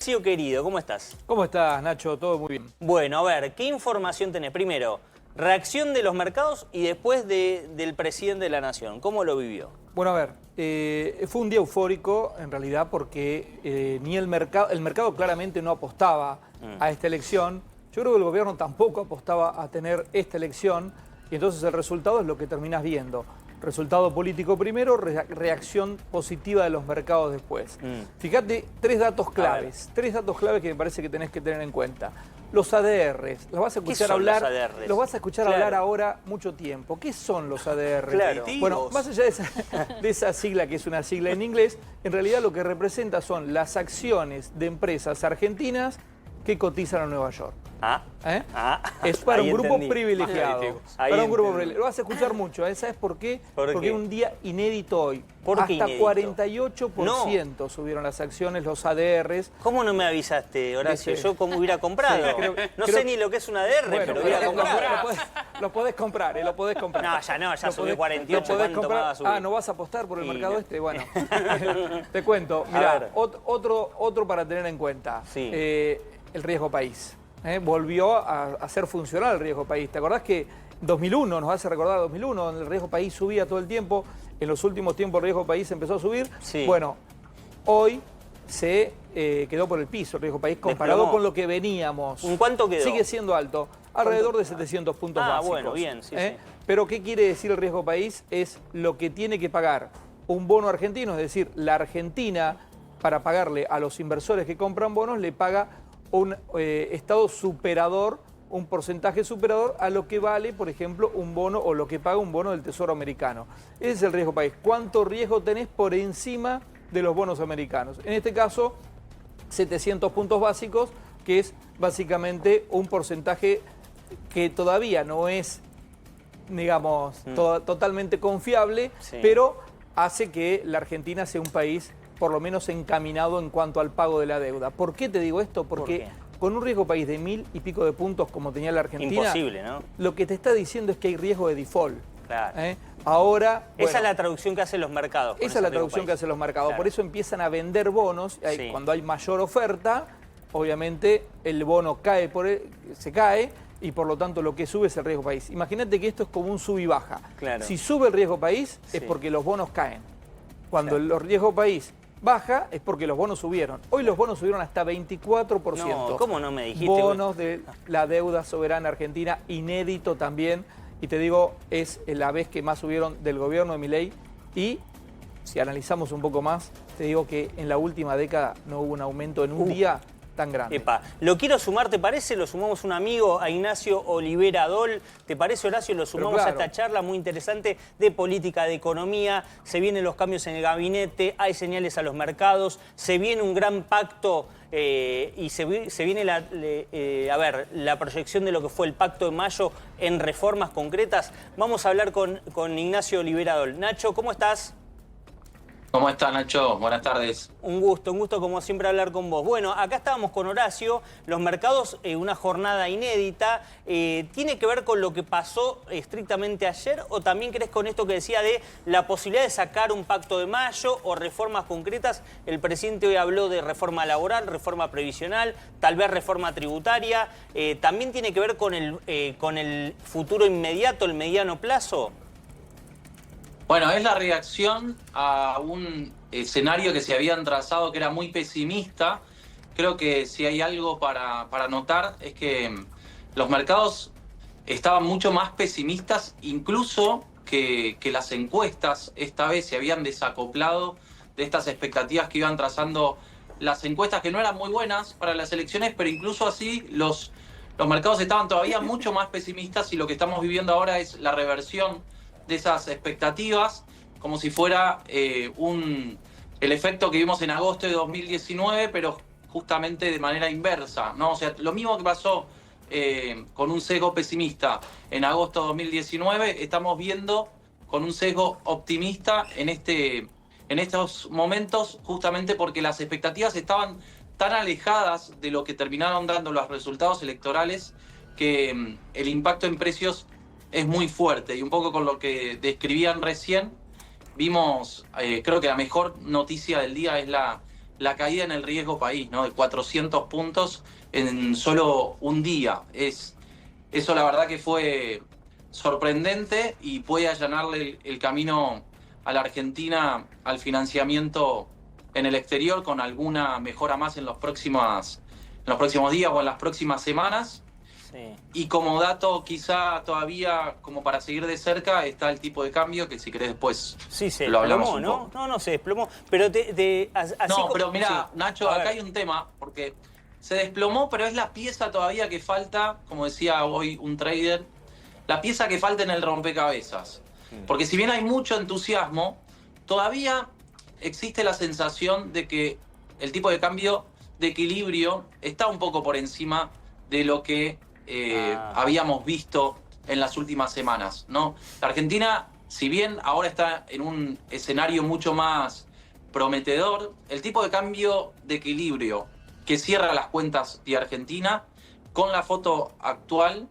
Horacio querido, ¿cómo estás? ¿Cómo estás, Nacho? Todo muy bien. Bueno, a ver, ¿qué información tenés? Primero, reacción de los mercados y después del presidente de la Nación. ¿Cómo lo vivió? Bueno, a ver, fue un día eufórico en realidad porque ni el mercado claramente no apostaba a esta elección. Yo creo que el gobierno tampoco apostaba a tener esta elección y entonces el resultado es lo que terminás viendo. Resultado político primero, reacción positiva de los mercados después. Fíjate, tres datos claves que me parece que tenés que tener en cuenta. Los ADRs, los vas a escuchar hablar, los vas a escuchar hablar ahora mucho tiempo. ¿Qué son los ADRs? Claro. Bueno, más allá de esa sigla que es una sigla en inglés, en realidad lo que representa son las acciones de empresas argentinas que cotizan en Nueva York. Es para un grupo privilegiado. Para un grupo privilegiado. Lo vas a escuchar mucho. ¿Sabes por qué? Porque es un día inédito hoy. Hasta inédito? 48% subieron las acciones, los ADRs. ¿Cómo no me avisaste, Horacio? Yo como hubiera comprado. No sé ni lo que es un ADR, bueno, pero hubiera comprado. Lo podés comprar, lo podés comprar. No, ya subió 48. ¿Cuánto más va a subir? ¿No vas a apostar por el mercado este? Bueno, te cuento. Mirá, otro para tener en cuenta. Sí. El riesgo país. Volvió a hacer funcionar el riesgo país. ¿Te acordás que 2001, nos hace recordar 2001, donde el riesgo país subía todo el tiempo? En los últimos tiempos el riesgo país empezó a subir. Sí. Bueno, hoy se quedó por el piso el riesgo país comparado con lo que veníamos. ¿En cuánto quedó? Sigue siendo alto, alrededor de 700 puntos básicos. Bueno, bien, sí. Pero ¿qué quiere decir el riesgo país? Es lo que tiene que pagar un bono argentino, es decir, la Argentina, para pagarle a los inversores que compran bonos, le paga un estado superador, un porcentaje superador a lo que vale, por ejemplo, un bono o lo que paga un bono del Tesoro americano. Ese es el riesgo país. ¿Cuánto riesgo tenés por encima de los bonos americanos? En este caso, 700 puntos básicos, que es básicamente un porcentaje que todavía no es, digamos, totalmente confiable, pero hace que la Argentina sea un país por lo menos encaminado en cuanto al pago de la deuda. ¿Por qué te digo esto? Porque con un riesgo país de 1000 y pico de puntos como tenía la Argentina, imposible, ¿no? Lo que te está diciendo es que hay riesgo de default. Claro. Ahora, esa es la traducción que hacen los mercados. Esa es la traducción que hacen los mercados. Claro. Por eso empiezan a vender bonos. Cuando hay mayor oferta, obviamente el bono se cae y por lo tanto lo que sube es el riesgo país. Imagínate que esto es como un sub y baja. Claro. Si sube el riesgo país es porque los bonos caen. Cuando el riesgo país baja es porque los bonos subieron. Hoy los bonos subieron hasta 24%. No, ¿cómo no me dijiste? Bonos de la deuda soberana argentina, inédito también. Y te digo, es la vez que más subieron del gobierno de Milei. Y si analizamos un poco más, te digo que en la última década no hubo un aumento en un día tan grande. Epa, lo quiero sumar, ¿te parece? Lo sumamos un amigo, a Ignacio Olivera Dol. ¿Te parece, Horacio? Lo sumamos a esta charla muy interesante de política, de economía. Se vienen los cambios en el gabinete, hay señales a los mercados, se viene un gran pacto y se viene la proyección de lo que fue el pacto de mayo en reformas concretas. Vamos a hablar con Ignacio Olivera Dol. Nacho, ¿cómo estás? ¿Cómo estás, Nacho? Buenas tardes. Un gusto como siempre hablar con vos. Bueno, acá estábamos con Horacio, los mercados, una jornada inédita. ¿Tiene que ver con lo que pasó estrictamente ayer o también crees con esto que decía de la posibilidad de sacar un pacto de mayo o reformas concretas? El presidente hoy habló de reforma laboral, reforma previsional, tal vez reforma tributaria. ¿También tiene que ver con el futuro inmediato, el mediano plazo? Bueno, es la reacción a un escenario que se habían trazado que era muy pesimista. Creo que si hay algo para notar es que los mercados estaban mucho más pesimistas, incluso que las encuestas esta vez se habían desacoplado de estas expectativas que iban trazando las encuestas, que no eran muy buenas para las elecciones, pero incluso así los mercados estaban todavía mucho más pesimistas y lo que estamos viviendo ahora es la reversión de esas expectativas, como si fuera el efecto que vimos en agosto de 2019, pero justamente de manera inversa, ¿no? O sea, lo mismo que pasó con un sesgo pesimista en agosto de 2019, estamos viendo con un sesgo optimista en estos momentos, justamente porque las expectativas estaban tan alejadas de lo que terminaron dando los resultados electorales que el impacto en precios es muy fuerte. Y un poco con lo que describían recién, vimos, creo que la mejor noticia del día es la la caída en el riesgo país, ¿no? De 400 puntos en solo un día. Eso la verdad que fue sorprendente y puede allanarle el camino a la Argentina al financiamiento en el exterior con alguna mejora más en los próximos días o en las próximas semanas. Sí. Y como dato quizá todavía como para seguir de cerca está el tipo de cambio, que si querés después Sí, se lo hablamos desplomó, un poco. ¿no? No, se desplomó. Pero No, pero mirá, sí. Nacho, A acá ver. hay un tema, porque se desplomó, pero es la pieza todavía que falta, como decía hoy un trader, la pieza que falta en el rompecabezas. Porque si bien hay mucho entusiasmo, todavía existe la sensación de que el tipo de cambio de equilibrio está un poco por encima de lo que habíamos visto en las últimas semanas, ¿no? La Argentina, si bien ahora está en un escenario mucho más prometedor, el tipo de cambio de equilibrio que cierra las cuentas de Argentina con la foto actual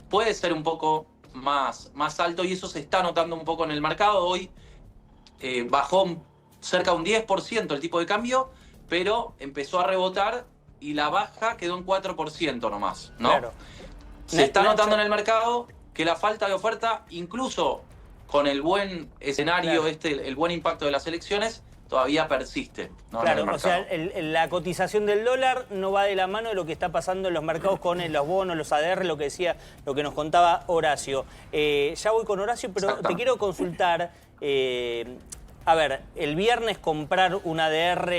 puede ser un poco más alto y eso se está notando un poco en el mercado. Hoy bajó cerca de un 10% el tipo de cambio, pero empezó a rebotar y la baja quedó en 4% nomás, ¿no? Claro. Se está Nacho. notando en el mercado que la falta de oferta, incluso con el buen escenario, Claro. el buen impacto de las elecciones, todavía persiste, ¿no? en Claro, el o sea, mercado. la cotización del dólar no va de la mano de lo que está pasando en los mercados con los bonos, los ADR, lo que decía, lo que nos contaba Horacio. Ya voy con Horacio, pero te Exactamente. quiero consultar. A ver, el viernes comprar un ADR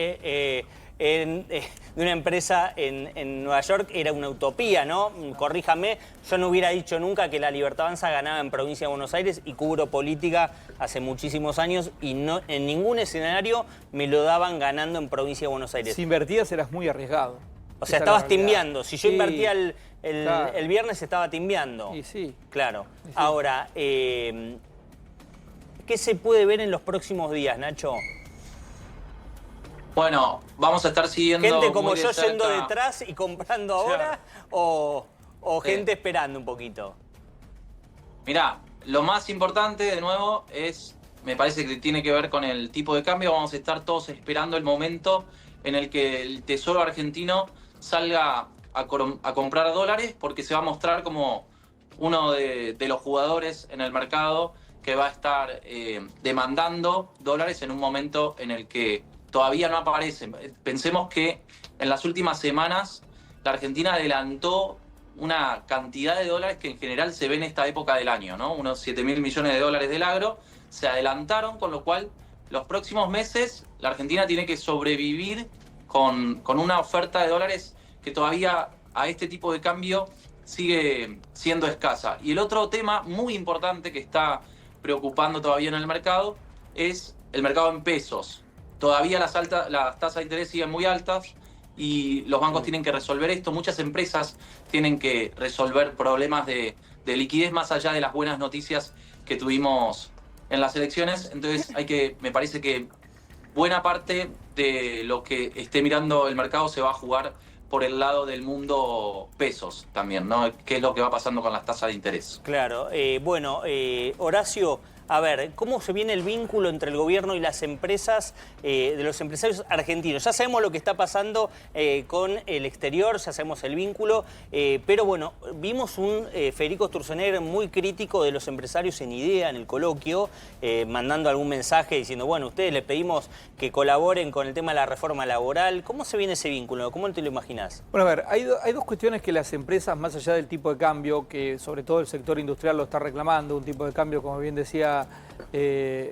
de una empresa en Nueva York era una utopía, ¿no? Corríjame, yo no hubiera dicho nunca que la Libertad Avanza ganaba en Provincia de Buenos Aires y cubro política hace muchísimos años y no en ningún escenario me lo daban ganando en Provincia de Buenos Aires. Si invertías eras muy arriesgado. O sea, Esa es la estabas realidad. timbiando. Si yo Sí, invertía claro. el viernes estaba timbiando. Y sí. Claro. Y sí. Ahora, ¿qué se puede ver en los próximos días, Nacho? Bueno, vamos a estar siguiendo ¿Gente como muy de yo cerca. yendo detrás y comprando ahora? ¿O gente esperando un poquito? Mirá, lo más importante, de nuevo, me parece que tiene que ver con el tipo de cambio. Vamos a estar todos esperando el momento en el que el Tesoro argentino salga a comprar dólares, porque se va a mostrar como uno de los jugadores en el mercado que va a estar demandando dólares en un momento en el que todavía no aparecen. Pensemos que en las últimas semanas la Argentina adelantó una cantidad de dólares que en general se ve en esta época del año, ¿no? Unos 7.000 millones de dólares del agro se adelantaron, con lo cual los próximos meses la Argentina tiene que sobrevivir con una oferta de dólares que todavía a este tipo de cambio sigue siendo escasa. Y el otro tema muy importante que está preocupando todavía en el mercado es el mercado en pesos. Todavía las tasas de interés siguen muy altas y los bancos tienen que resolver esto. Muchas empresas tienen que resolver problemas de liquidez más allá de las buenas noticias que tuvimos en las elecciones. Entonces me parece que buena parte de lo que esté mirando el mercado se va a jugar por el lado del mundo pesos también, ¿no? ¿Qué es lo que va pasando con las tasas de interés? Claro. Bueno, Horacio, a ver, ¿cómo se viene el vínculo entre el gobierno y las empresas, de los empresarios argentinos? Ya sabemos lo que está pasando con el exterior, ya sabemos el vínculo, pero bueno, vimos un Federico Sturzenegger muy crítico de los empresarios en IDEA, en el coloquio, mandando algún mensaje diciendo, bueno, ustedes les pedimos que colaboren con el tema de la reforma laboral. ¿Cómo se viene ese vínculo? ¿Cómo te lo imaginás? Bueno, a ver, hay dos cuestiones que las empresas, más allá del tipo de cambio, que sobre todo el sector industrial lo está reclamando, un tipo de cambio, como bien decía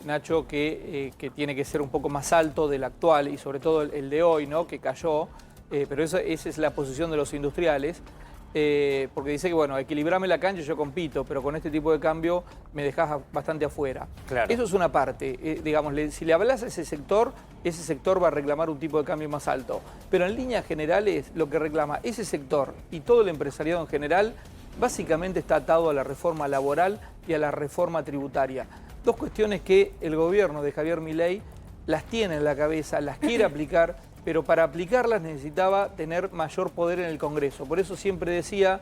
Nacho, que tiene que ser un poco más alto del actual y sobre todo el de hoy, ¿no? Que cayó, pero esa es la posición de los industriales, porque dice que, bueno, equilibrame la cancha, yo compito, pero con este tipo de cambio me dejás bastante afuera. Claro. Eso es una parte, digamos, si le hablas a ese sector va a reclamar un tipo de cambio más alto. Pero en líneas generales, lo que reclama ese sector y todo el empresariado en general, básicamente está atado a la reforma laboral y a la reforma tributaria. Dos cuestiones que el gobierno de Javier Milei las tiene en la cabeza, las quiere aplicar, pero para aplicarlas necesitaba tener mayor poder en el Congreso. Por eso siempre decía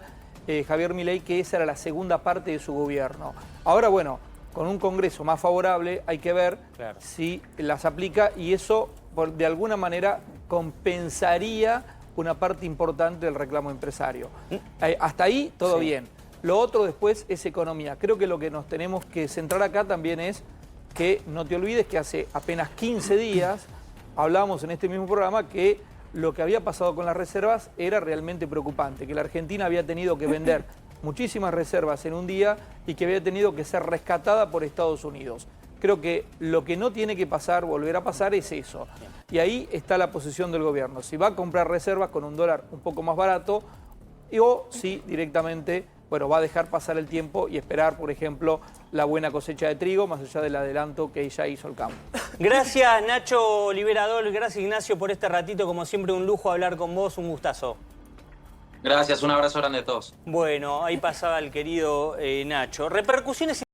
Javier Milei que esa era la segunda parte de su gobierno. Ahora, bueno, con un Congreso más favorable hay que ver si las aplica y eso de alguna manera compensaría una parte importante del reclamo empresario. Hasta ahí todo bien. Lo otro después es economía. Creo que lo que nos tenemos que centrar acá también es que no te olvides que hace apenas 15 días hablábamos en este mismo programa que lo que había pasado con las reservas era realmente preocupante, que la Argentina había tenido que vender muchísimas reservas en un día y que había tenido que ser rescatada por Estados Unidos. Creo que lo que no tiene que pasar, volver a pasar, es eso. Y ahí está la posición del gobierno. Si va a comprar reservas con un dólar un poco más barato o si directamente, bueno, va a dejar pasar el tiempo y esperar, por ejemplo, la buena cosecha de trigo, más allá del adelanto que ya hizo el campo. Gracias, Nacho Liberador. Gracias, Ignacio, por este ratito. Como siempre, un lujo hablar con vos. Un gustazo. Gracias, un abrazo grande a todos. Bueno, ahí pasaba el querido Nacho. Repercusiones